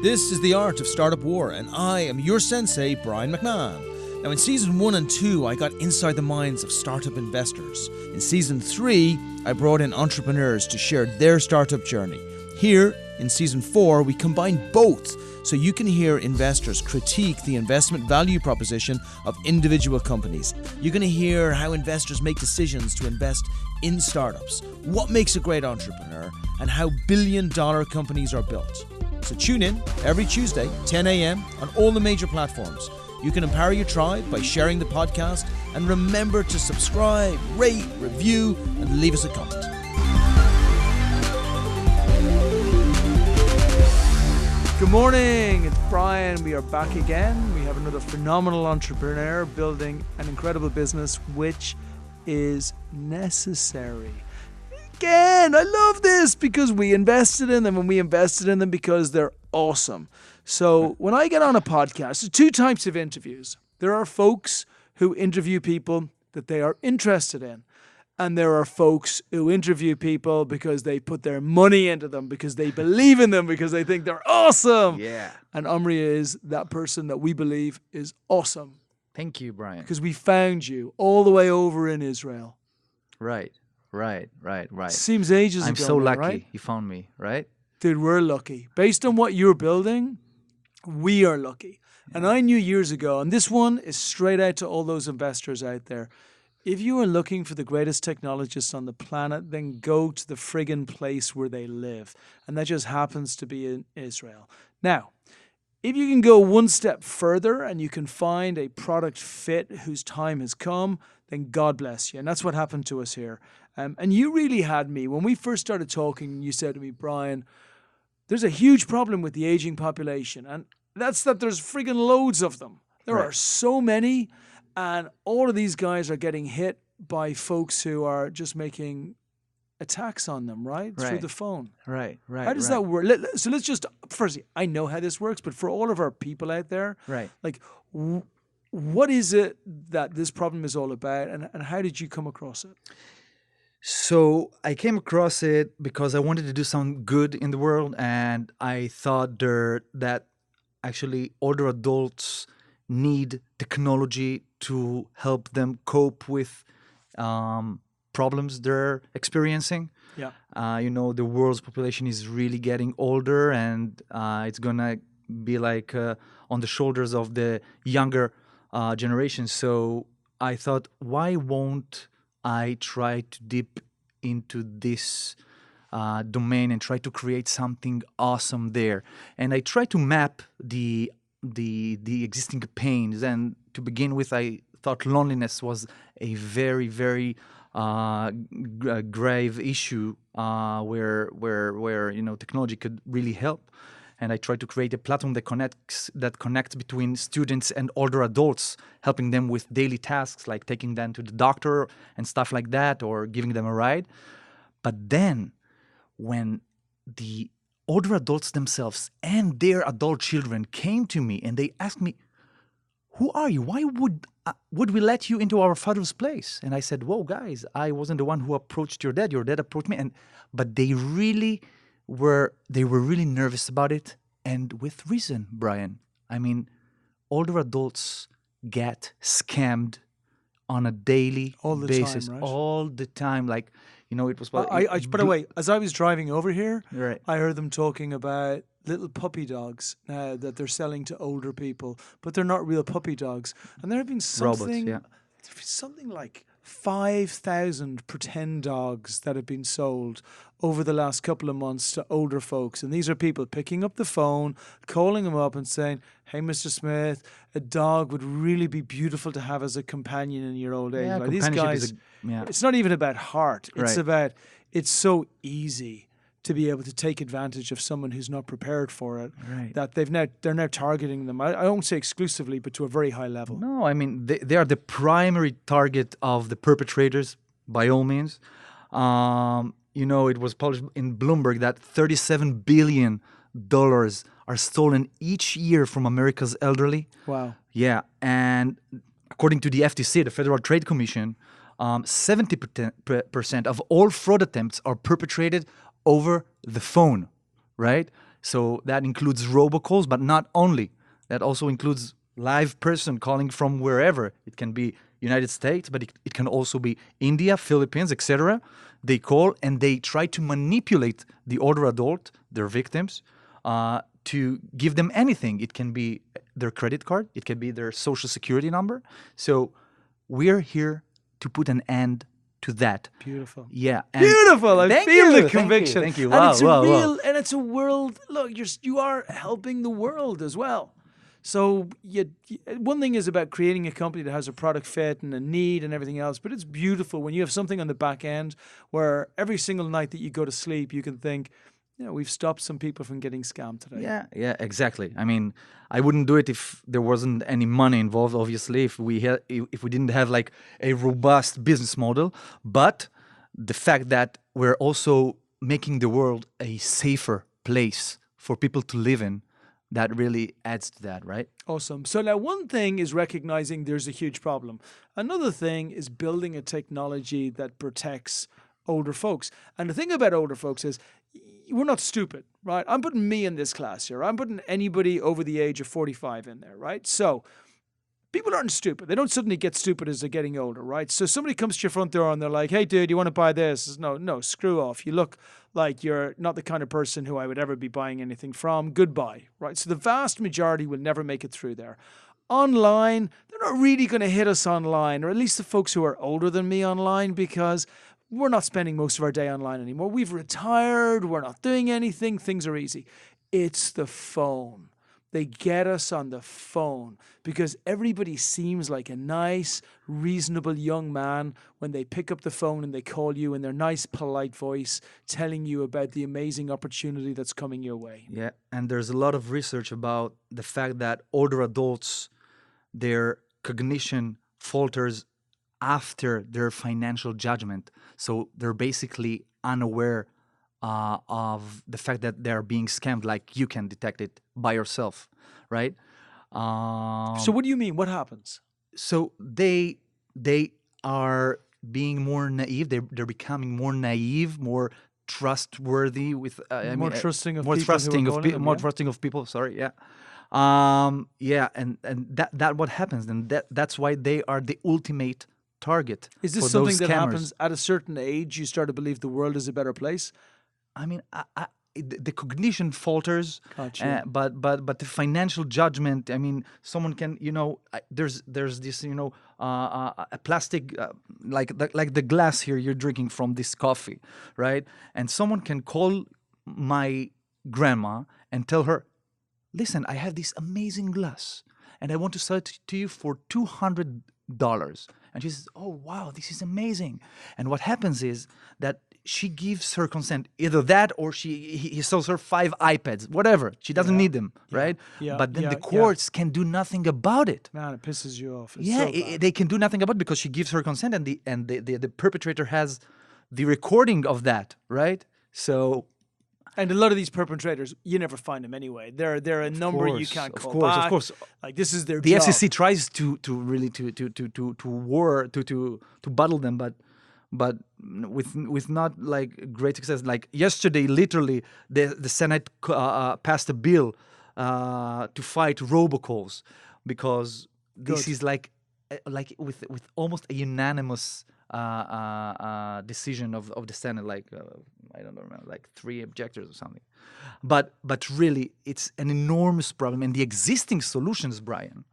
This is The Art of Startup War, and I am your sensei, Brian McMahon. Now, in Season 1 and 2, I got inside the minds of startup investors. In Season 3, I brought in entrepreneurs to share their startup journey. Here, in Season 4, we combine both, so you can hear investors critique the investment value proposition of individual companies. You're going to hear how investors make decisions to invest in startups, what makes a great entrepreneur, and how billion-dollar companies are built. So tune in every Tuesday, 10 a.m. on all the major platforms. You can empower your tribe by sharing the podcast, and remember to subscribe, rate, review, and leave us a comment. Good morning, it's Brian. We are back again. We have another phenomenal entrepreneur building an incredible business, which is necessary. Again, I love this because we invested in them, and we invested in them because they're awesome. So when I get on a podcast, there's two types of interviews. There are folks who interview people that they are interested in, and there are folks who interview people because they put their money into them, because they believe in them, because they think they're awesome. Yeah. And Omri is that person that we believe is awesome. Thank you, Brian. Because we found you all the way over in Israel. Right. Seems ages ago. I'm so now, lucky right? you found me, right? Dude, we're lucky. Based on what you're building, we are lucky. Yeah. And I knew years ago, and this one is straight out to all those investors out there. If you are looking for the greatest technologists on the planet, then go to the friggin' place where they live. And that just happens to be in Israel. Now, if you can go one step further and you can find a product fit whose time has come, then God bless you. And that's what happened to us here. And you really had me. When we first started talking, you said to me, Brian, there's a huge problem with the aging population. And that's that there's friggin' loads of them. There are so many. And all of these guys are getting hit by folks who are just making attacks on them, right? Through the phone. Right. How does that work? So let's just, firstly, I know how this works, but for all of our people out there, like, what is it that this problem is all about, and how did you come across it? So I came across it because I wanted to do some good in the world, and I thought that actually older adults need technology to help them cope with problems they're experiencing. Yeah. The world's population is really getting older, and it's gonna be like on the shoulders of the younger generation. So I thought, why won't I try to dip into this domain and try to create something awesome there? And I try to map the existing pains. And to begin with, I thought loneliness was a very, very grave issue where technology could really help. And I tried to create a platform that connects between students and older adults, helping them with daily tasks like taking them to the doctor and stuff like that, or giving them a ride. But then, when the older adults themselves and their adult children came to me and they asked me, "Who are you? Why would we let you into our father's place?" And I said, "Whoa, guys, I wasn't the one who approached your dad. Your dad approached me." But they were really nervous about it, and with reason, Brian. I mean, older adults get scammed on a daily basis, time, right? All the time. Like, it was. By the way, as I was driving over here, right. I heard them talking about little puppy dogs that they're selling to older people, but they're not real puppy dogs. And there have been something like 5,000 pretend dogs that have been sold over the last couple of months to older folks. And these are people picking up the phone, calling them up and saying, "Hey, Mr. Smith, a dog would really be beautiful to have as a companion in your old age." Yeah, like these guys, it's not even about heart. It's about, it's so easy to be able to take advantage of someone who's not prepared for it, that they're now targeting them. I won't say exclusively, but to a very high level. No, I mean, they are the primary target of the perpetrators, by all means. It was published in Bloomberg that $37 billion are stolen each year from America's elderly. Wow. Yeah, and according to the FTC, the Federal Trade Commission, 70% of all fraud attempts are perpetrated over the phone, right? So that includes robocalls, but not only. That also includes live person calling from wherever. It can be United States, but it can also be India, Philippines, etc. They call and they try to manipulate the older adult, their victims, to give them anything. It can be their credit card, it can be their social security number. So we're here to put an end to that. Beautiful. Yeah, and Beautiful. I thank feel the you, conviction. thank you. And Wow, it's a wow, wow. real, and it's a world. Look, you are helping the world as well. So one thing is about creating a company that has a product fit and a need and everything else, but it's beautiful when you have something on the back end where every single night that you go to sleep, you can think, we've stopped some people from getting scammed today. Yeah, yeah, exactly. I mean, I wouldn't do it if there wasn't any money involved. Obviously, if we didn't have like a robust business model, but the fact that we're also making the world a safer place for people to live in, that really adds to that, right? Awesome. So now one thing is recognizing there's a huge problem. Another thing is building a technology that protects older folks. And the thing about older folks is we're not stupid, right? I'm putting me in this class here. I'm putting anybody over the age of 45 in there, right? So people aren't stupid. They don't suddenly get stupid as they're getting older, right? So somebody comes to your front door and they're like, "Hey, dude, you want to buy this?" No, screw off. You look like you're not the kind of person who I would ever be buying anything from. Goodbye, right? So the vast majority will never make it through there. Online, they're not really going to hit us online, or at least the folks who are older than me online, because we're not spending most of our day online anymore. We've retired. We're not doing anything. Things are easy. It's the phone. They get us on the phone because everybody seems like a nice, reasonable young man when they pick up the phone and they call you in their nice, polite voice, telling you about the amazing opportunity that's coming your way. Yeah, and there's a lot of research about the fact that older adults, their cognition falters after their financial judgment. So they're basically unaware of the fact that they're being scammed, like you can detect it by yourself, right? So what do you mean? What happens? So they are being more naive. They're becoming more naive, more trustworthy with. More trusting of more people who are trusting of calling them, more yeah? trusting of people. Sorry, yeah, yeah, and that what happens, and that's why they are the ultimate target Is this for something those that scammers. happens at a certain age? You start to believe the world is a better place? I mean, the cognition falters, Gotcha. but the financial judgment. I mean, someone can, there's this, a plastic, like the glass here you're drinking from this coffee, right? And someone can call my grandma and tell her, listen, I have this amazing glass and I want to sell it to you for $200. And she says, oh, wow, this is amazing. And what happens is that she gives her consent, either that or he sells her 5 iPads, whatever. She doesn't Yeah. need them, right? Yeah. But then Yeah. the courts can do nothing about it. Man, it pisses you off. It's Yeah, so bad. they can do nothing about it because she gives her consent, and the perpetrator has the recording of that, right? So And a lot of these perpetrators, you never find them anyway. They're a number you can't of call course, of back. course. Like this is their The job. SEC tries to really to battle them, but with not like great success. Like yesterday, literally, the Senate passed a bill to fight robocalls because this Good. is like with almost a unanimous decision of the Senate, like I don't remember, like 3 objectors or something. But really, it's an enormous problem, and the existing solutions, Brian,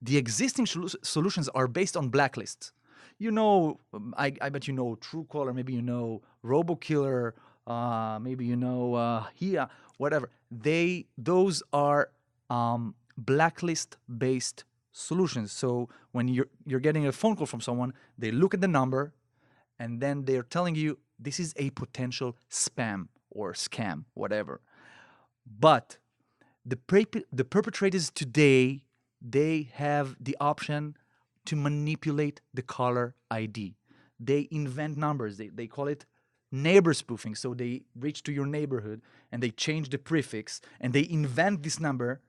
the existing solutions are based on blacklists. I bet you know Truecaller, maybe you know RoboKiller, maybe you know HIA, whatever. Those are blacklist-based solutions. So when you're getting a phone call from someone, they look at the number, and then they're telling you this is a potential spam or scam, whatever. But the perpetrators today, they have the option to manipulate the caller ID. They invent numbers. They call it neighbor spoofing. So they reach to your neighborhood and they change the prefix and they invent this number,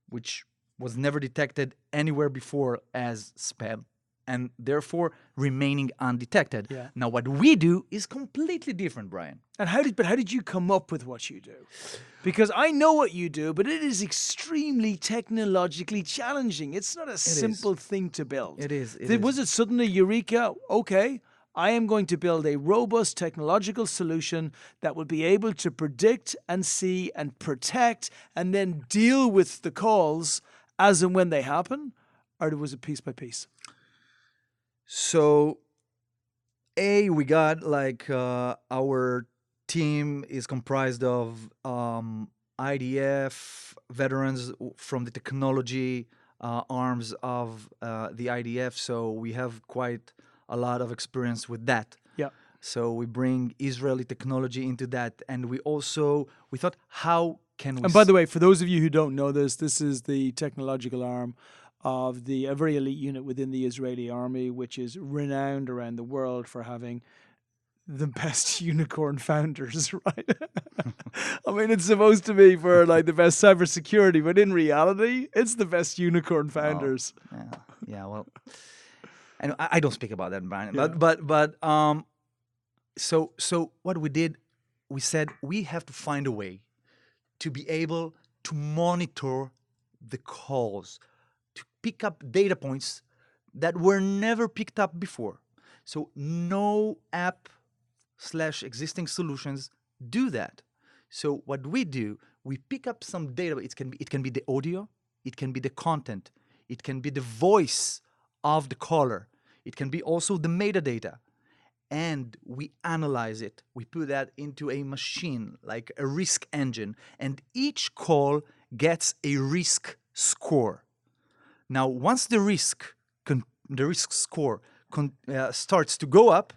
which was never detected anywhere before as spam. and therefore remaining undetected. Yeah. Now, what we do is completely different, Brian. And how did you come up with what you do? Because I know what you do, but it is extremely technologically challenging. It's not a simple thing to build. It is. Was it suddenly eureka? Okay, I am going to build a robust technological solution that will be able to predict and see and protect and then deal with the calls as and when they happen, or was it piece by piece? So, we got like our team is comprised of IDF veterans from the technology arms of the IDF. So we have quite a lot of experience with that. Yeah. So we bring Israeli technology into that, and we thought, how can we? And by the way, for those of you who don't know this, this is the technological arm of a very elite unit within the Israeli army, which is renowned around the world for having the best unicorn founders, right? I mean, it's supposed to be for like the best cybersecurity, but in reality, it's the best unicorn founders. Yeah. Well, and I don't speak about that, Brian. Yeah. But so what we did, we said we have to find a way to be able to monitor the calls, to pick up data points that were never picked up before. So no app / existing solutions do that. So what we do, we pick up some data. It can be the audio, it can be the content, it can be the voice of the caller, it can be also the metadata, and we analyze it. We put that into a machine, like a risk engine, and each call gets a risk score. Now, once the risk score starts to go up,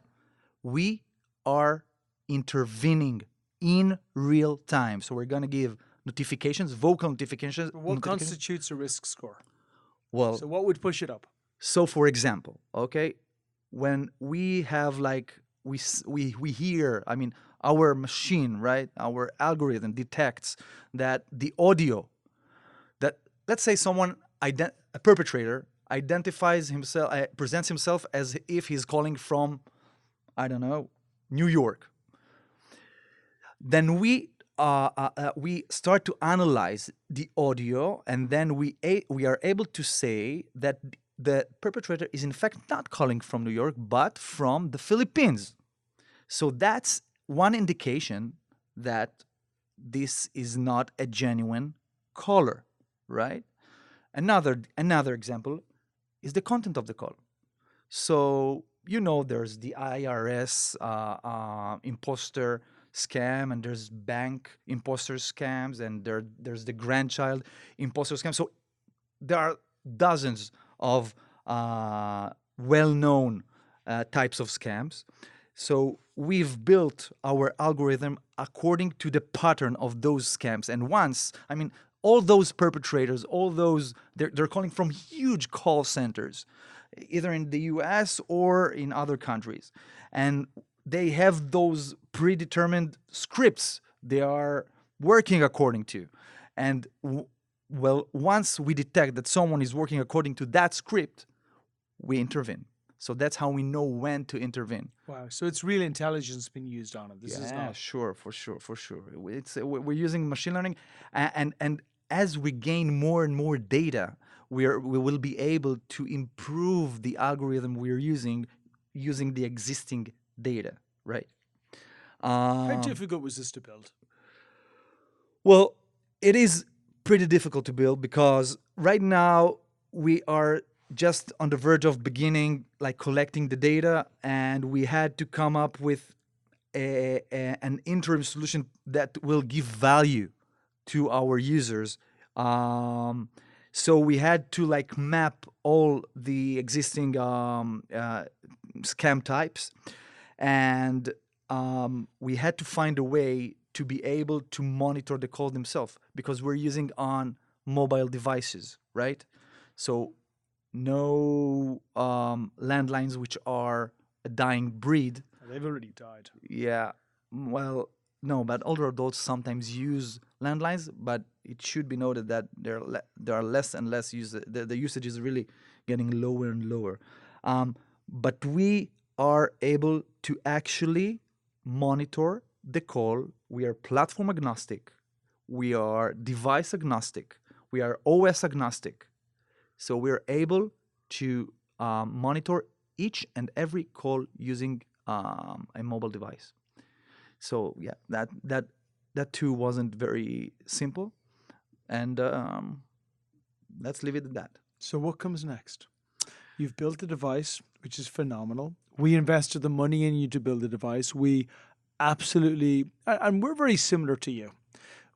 we are intervening in real time. So we're going to give notifications, vocal notifications. What constitutes a risk score? Well, So what would push it up? so for example, okay, when we have like we hear, I mean, our machine, right, our algorithm detects that the audio, that let's say someone a perpetrator identifies himself, presents himself as if he's calling from, I don't know, New York. Then we start to analyze the audio, and then we are able to say that the perpetrator is in fact not calling from New York, but from the Philippines. So that's one indication that this is not a genuine caller, right? Another example is the content of the call. So there's the IRS imposter scam, and there's bank imposter scams, and there's the grandchild imposter scam. So there are dozens of well-known types of scams. So we've built our algorithm according to the pattern of those scams. And all those perpetrators, they're calling from huge call centers, either in the US or in other countries. And they have those predetermined scripts they are working according to. And once we detect that someone is working according to that script, we intervene. So that's how we know when to intervene. Wow. So it's real intelligence being used on it. This is not. Sure, for sure. We're using machine learning, and as we gain more and more data, we will be able to improve the algorithm we're using the existing data, right? How difficult was this to build? Well, it is pretty difficult to build because right now we are just on the verge of beginning, like, collecting the data, and we had to come up with an interim solution that will give value to our users. So we had to like map all the existing scam types, and we had to find a way to be able to monitor the call themselves, because we're using on mobile devices, right? So no landlines, which are a dying breed. They've already died. Yeah, well, no, but older adults sometimes use landlines, but it should be noted that there are less and less use. The usage is really getting lower and lower. But we are able to actually monitor the call. We are platform agnostic. We are device agnostic. We are OS agnostic. So we're able to monitor each and every call using a mobile device. So yeah, that too wasn't very simple, and let's leave it at that. So what comes next? You've built a device, which is phenomenal. We invested the money in you to build the device. We absolutely, and we're very similar to you.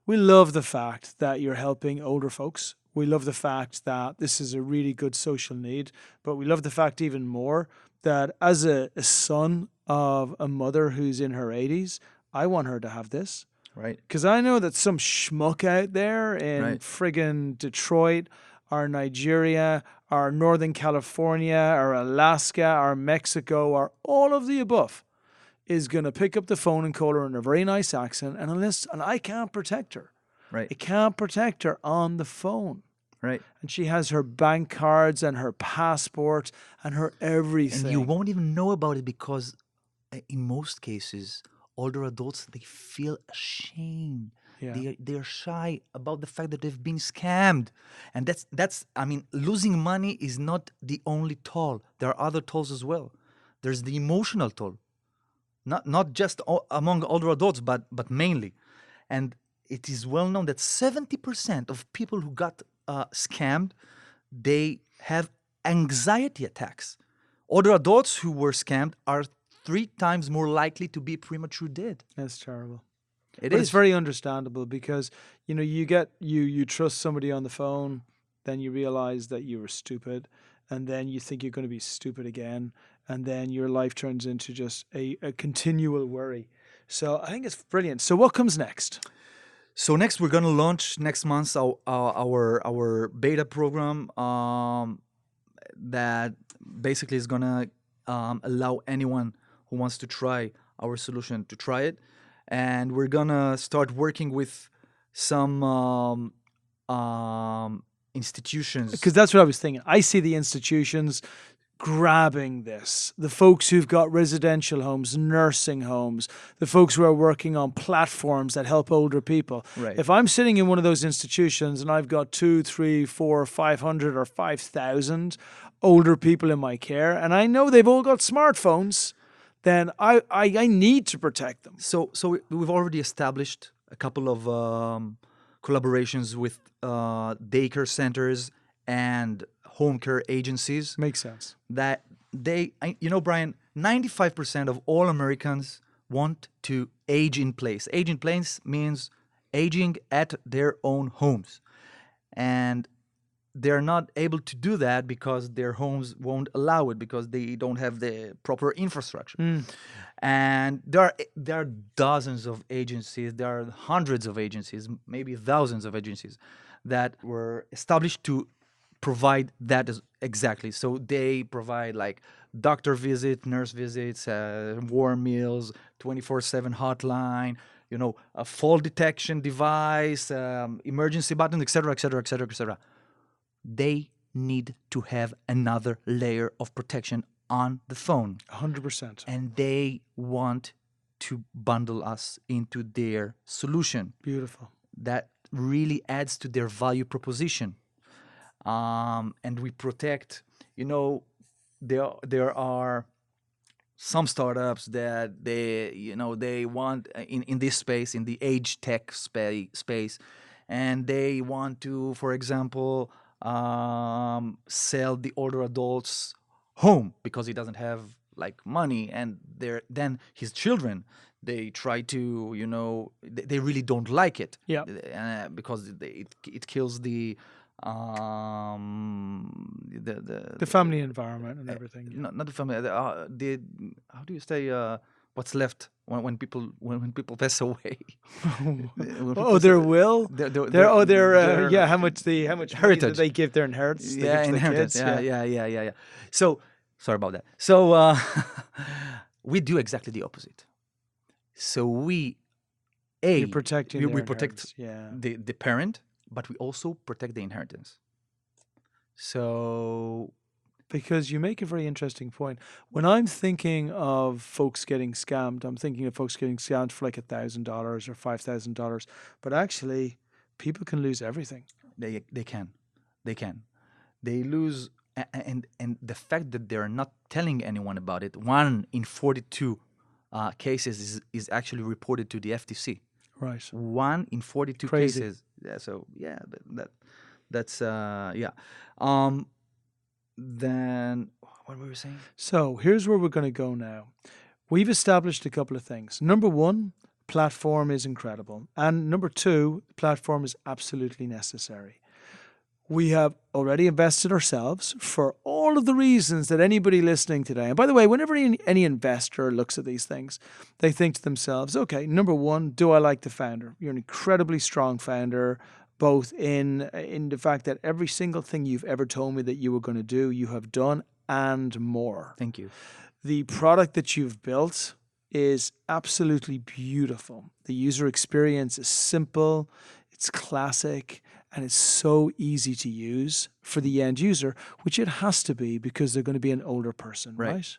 We love the fact that you're helping older folks. We love the fact that this is a really good social need, but we love the fact even more that as a son of a mother who's in her 80s, I want her to have this. Right. Because I know that some schmuck out there in Right. friggin' Detroit or Nigeria or Northern California or Alaska or Mexico or all of the above is going to pick up the phone and call her in a very nice accent, and I can't protect her. Right. I can't protect her on the phone. Right. And she has her bank cards and her passport and her everything. And you won't even know about it because in most cases, older adults, they feel ashamed. Yeah. They're shy about the fact that they've been scammed. And that's I mean, losing money is not the only toll. There are other tolls as well. There's the emotional toll. Not just among older adults, but mainly. And it is well known that 70% of people who got scammed, they have anxiety attacks. Older adults who were scammed are 3 times more likely to be premature dead. That's terrible. It But is it's very understandable because you trust somebody on the phone, then you realize that you were stupid, and then you think you're going to be stupid again, and then your life turns into just a continual worry. So I think it's brilliant. So what comes next? So next, we're gonna launch next month our beta program that basically is gonna allow anyone who wants to try our solution to try it, and we're gonna start working with some institutions. Because that's what I was thinking. I see the institutions grabbing this. The folks who've got residential homes, nursing homes, the folks who are working on platforms that help older people. Right. If I'm sitting in one of those institutions and I've got 2, 3, 4, 500 or 5,000 older people in my care, and I know they've all got smartphones, then I need to protect them. So we've already established a couple of collaborations with daycare centers and home care agencies. Makes sense. That Brian, 95% of all Americans want to age in place. Age in place means aging at their own homes. And they're not able to do that because their homes won't allow it because they don't have the proper infrastructure. And there are dozens of agencies, there are hundreds of agencies, maybe thousands of agencies that were established to provide that exactly. So they provide like doctor visit, nurse visits, warm meals, 24/7 hotline, a fall detection device, emergency button, etc., etc., etc., etc. They need to have another layer of protection on the phone. 100%. And they want to bundle us into their solution. Beautiful. That really adds to their value proposition. And we protect, there are some startups that they want in this space, in the age tech space, and they want to, for example, sell the older adults home because he doesn't have like money, and then his children, they try to, they really don't like it. Yeah. Because it kills the family environment and everything. Yeah. not the family. How do you say what's left when people pass away? Their will. How much heritage money do they give their inheritance? They give to the inheritance. kids? Yeah. So sorry about that. So we do exactly the opposite. So You're protecting. we protect inheritance. the parent, but we also protect the inheritance. So because you make a very interesting point. When I'm thinking of folks getting scammed, I'm thinking of folks getting scammed for like $1,000 or $5,000. But actually, people can lose everything. They can, they can, they lose, and the fact that they're not telling anyone about it. 1 in 42 cases is actually reported to the FTC. Right. 1 in 42 Crazy. cases. Yeah. So yeah, that's yeah. Um, then what were we saying? So here's where we're going to go now. We've established a couple of things. Number one, platform is incredible. And number two, platform is absolutely necessary. We have already invested ourselves for all of the reasons that anybody listening today. And by the way, whenever any investor looks at these things, they think to themselves, okay, number one, do I like the founder? You're an incredibly strong founder, both in the fact that every single thing you've ever told me that you were going to do, you have done and more. Thank you. The product that you've built is absolutely beautiful. The user experience is simple, it's classic, and it's so easy to use for the end user, which it has to be because they're going to be an older person, right?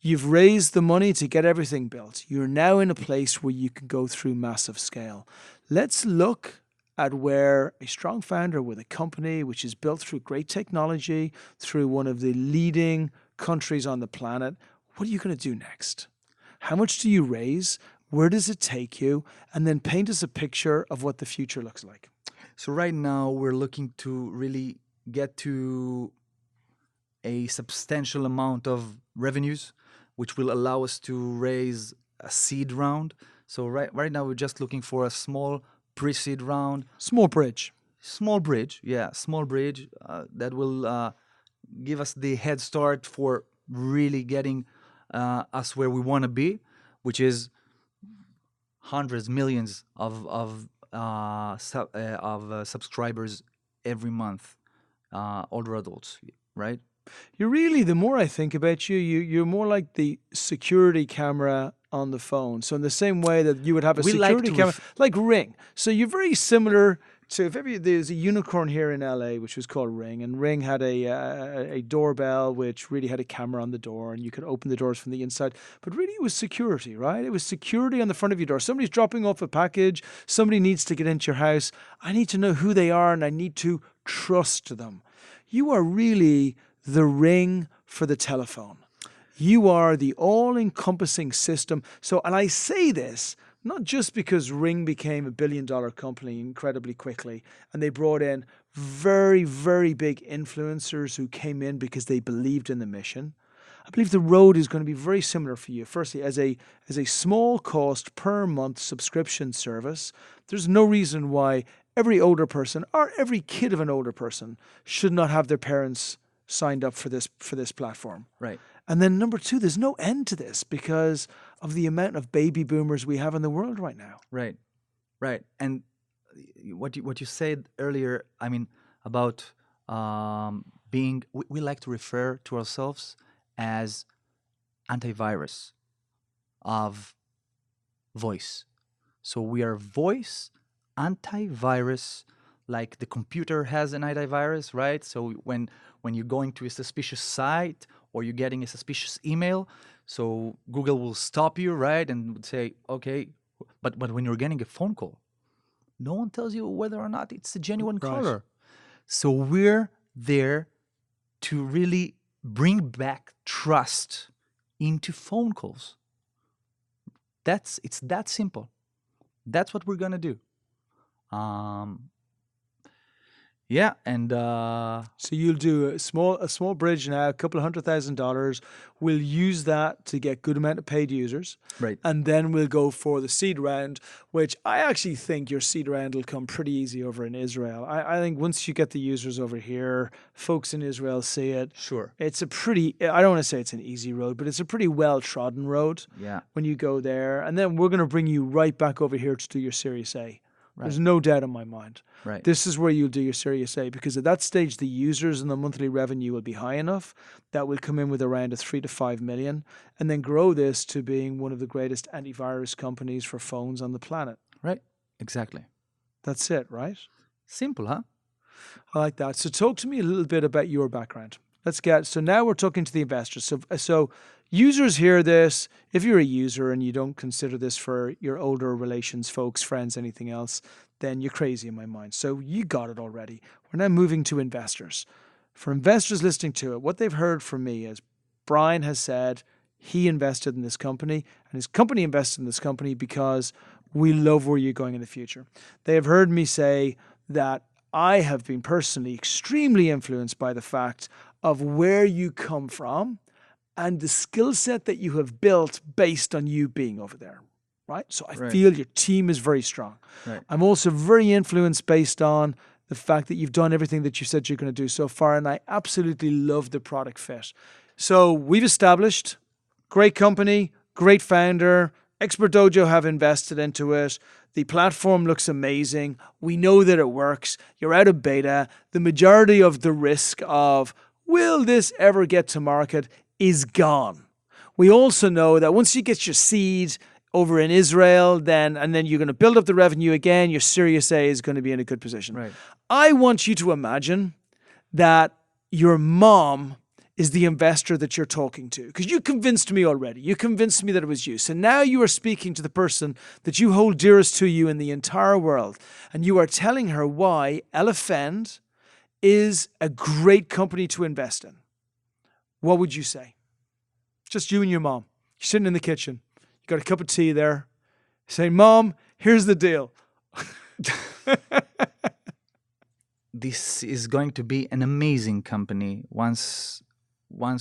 You've raised the money to get everything built. You're now in a place where you can go through massive scale. Let's look at where a strong founder with a company which is built through great technology, through one of the leading countries on the planet, what are you going to do next? How much do you raise? Where does it take you? And then paint us a picture of what the future looks like. So right now we're looking to really get to a substantial amount of revenues, which will allow us to raise a seed round. So right now we're just looking for a small pre-seed round. Small bridge. Small bridge, yeah, small bridge that will give us the head start for really getting us where we want to be, which is hundreds, millions of subscribers every month, older adults, right? You're really, the more I think about you, you're more like the security camera on the phone. So in the same way that you would have a We like security to camera, like Ring. So you're very similar to, if ever there's a unicorn here in LA, which was called Ring, and Ring had a doorbell which really had a camera on the door, and you could open the doors from the inside. But really, it was security, right? It was security on the front of your door. Somebody's dropping off a package. Somebody needs to get into your house. I need to know who they are, and I need to trust them. You are really the Ring for the telephone. You are the all-encompassing system. So, and I say this not just because Ring became $1 billion company incredibly quickly, and they brought in very, very big influencers who came in because they believed in the mission. I believe the road is going to be very similar for you. Firstly, as a small cost per month subscription service, there's no reason why every older person or every kid of an older person should not have their parents signed up for this platform. Right. And then number two, there's no end to this because of the amount of baby boomers we have in the world right now. Right. Right. And what you said earlier, I mean, about being, we like to refer to ourselves as antivirus of voice. So we are voice antivirus, like the computer has an antivirus, right? So when you're going to a suspicious site or you're getting a suspicious email, so Google will stop you, right, and would say, okay, but when you're getting a phone call, no one tells you whether or not it's a genuine caller. So we're there to really bring back trust into phone calls. It's that simple. That's what we're gonna do. Yeah, and so you'll do a small bridge now, a couple of $100,000. We'll use that to get good amount of paid users, right, and then we'll go for the seed round, which I actually think your seed round will come pretty easy over in Israel. I think once you get the users over here, folks in Israel see it. Sure, it's a pretty. I don't want to say it's an easy road, but it's a pretty well trodden road. Yeah, when you go there, and then we're going to bring you right back over here to do your Series A. Right. There's no doubt in my mind. Right. This is where you'll do your Series A, because at that stage, the users and the monthly revenue will be high enough that will come in with around a 3 to 5 million, and then grow this to being one of the greatest antivirus companies for phones on the planet. Right. Exactly. That's it, right? Simple, huh? I like that. So talk to me a little bit about your background. So now we're talking to the investors. So users hear this. If you're a user and you don't consider this for your older relations, folks, friends, anything else, then you're crazy in my mind. So you got it already. We're now moving to investors. For investors listening to it, what they've heard from me is Brian has said he invested in this company and his company invested in this company because we love where you're going in the future. They have heard me say that I have been personally extremely influenced by the fact of where you come from and the skill set that you have built based on you being over there, right? So I feel your team is very strong. Right. I'm also very influenced based on the fact that you've done everything that you said you're going to do so far, and I absolutely love the product fit. So we've established great company, great founder, Expert Dojo have invested into it. The platform looks amazing. We know that it works. You're out of beta. The majority of the risk of will this ever get to market is gone. We also know that once you get your seed over in Israel, then you're going to build up the revenue again, your Series A is going to be in a good position. Right. I want you to imagine that your mom is the investor that you're talking to, because you convinced me already. You convinced me that it was you. So now you are speaking to the person that you hold dearest to you in the entire world, and you are telling her why Elefend is a great company to invest in. What would you say? Just you and your mom. You're sitting in the kitchen. You got a cup of tea there. Saying, Mom, here's the deal. This is going to be an amazing company once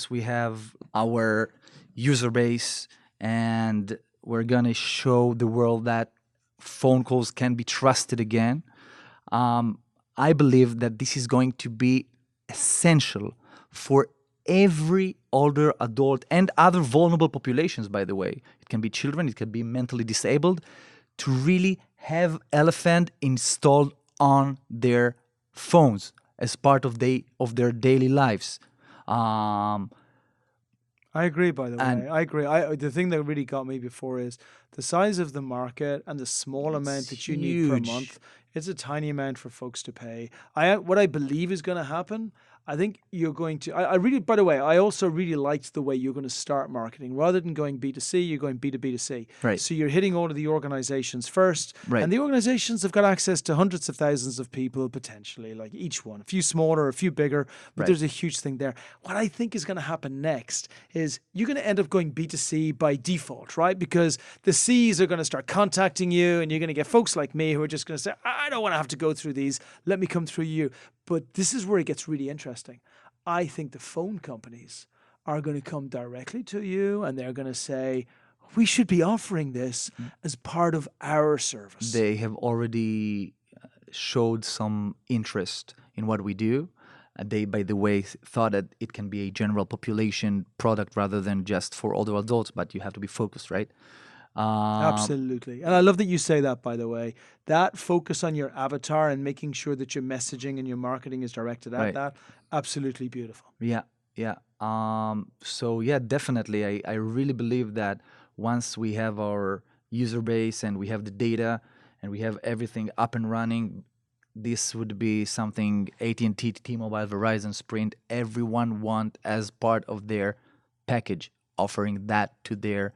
we have our user base, and we're going to show the world that phone calls can be trusted again. I believe that this is going to be essential for every older adult and other vulnerable populations, by the way. It can be children, it can be mentally disabled, to really have Elefend installed on their phones as part of their daily lives. I agree, by the way. I agree. The thing that really got me before is the size of the market and the small amount that you need per month. It's a tiny amount for folks to pay. What I believe is going to happen, I think you're going to, I really, by the way, I also really liked the way you're going to start marketing. Rather than going B2C, you're going B2B2C. Right. So you're hitting all of the organizations first. Right. And the organizations have got access to hundreds of thousands of people potentially, like each one. A few smaller, a few bigger, but there's a huge thing there. What I think is going to happen next is you're going to end up going B2C by default, right? Because the C's are going to start contacting you, and you're going to get folks like me who are just going to say, I don't want to have to go through these. Let me come through you. But this is where it gets really interesting. I think the phone companies are going to come directly to you, and they're going to say, we should be offering this as part of our service. They have already showed some interest in what we do. They, by the way, thought that it can be a general population product rather than just for older adults, but you have to be focused, right? Absolutely. And I love that you say that, by the way. That focus on your avatar and making sure that your messaging and your marketing is directed at that, absolutely beautiful. Yeah. So yeah, definitely. I really believe that once we have our user base and we have the data and we have everything up and running, this would be something AT&T, T-Mobile, Verizon, Sprint, everyone want as part of their package, offering that to their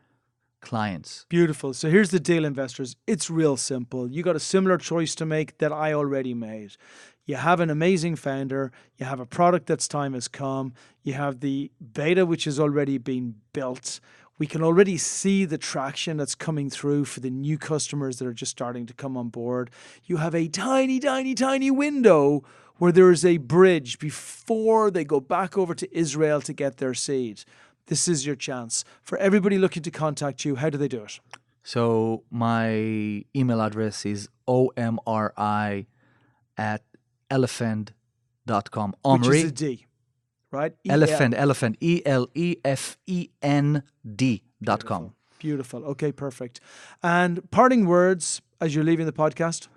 clients. Beautiful. So here's the deal, investors. It's real simple. You got a similar choice to make that I already made. You have an amazing founder. You have a product that's time has come. You have the beta, which has already been built. We can already see the traction that's coming through for the new customers that are just starting to come on board. You have a tiny, tiny, tiny window where there is a bridge before they go back over to Israel to get their seed. This is your chance. For everybody looking to contact you, how do they do it? So my email address is omri@elefend.com. Omri. Which is a D, right? Elefend, ELEFEND.com. Beautiful. Okay, perfect. And parting words as you're leaving the podcast?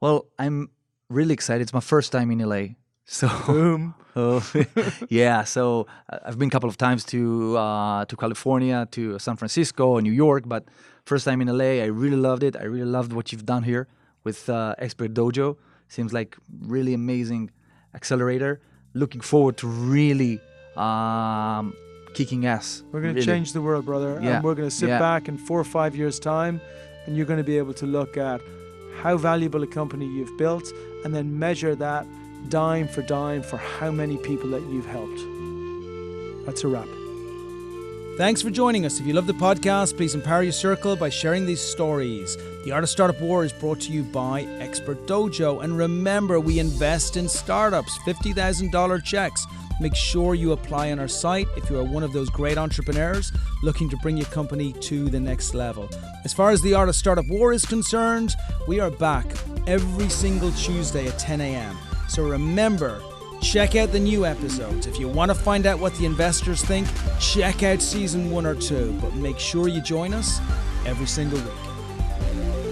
Well, I'm really excited. It's my first time in LA. So boom. Yeah, so I've been a couple of times to California, to San Francisco, and New York, but first time in LA. I really loved it. I really loved what you've done here with Expert Dojo. Seems like really amazing accelerator. Looking forward to really kicking ass. We're going to really. change the world, brother. Yeah, And we're going to sit yeah. back in 4 or 5 years' time, and you're going to be able to look at how valuable a company you've built and then measure that dime for dime for how many people that you've helped. That's a wrap. Thanks for joining us. If you love the podcast, please empower your circle by sharing these stories. The Art of Startup War is brought to you by Expert Dojo. And remember, we invest in startups, $50,000 checks. Make sure you apply on our site if you are one of those great entrepreneurs looking to bring your company to the next level. As far as the Art of Startup War is concerned, we are back every single Tuesday at 10 a.m. So remember, check out the new episodes. If you want to find out what the investors think, check out season 1 or 2. But make sure you join us every single week.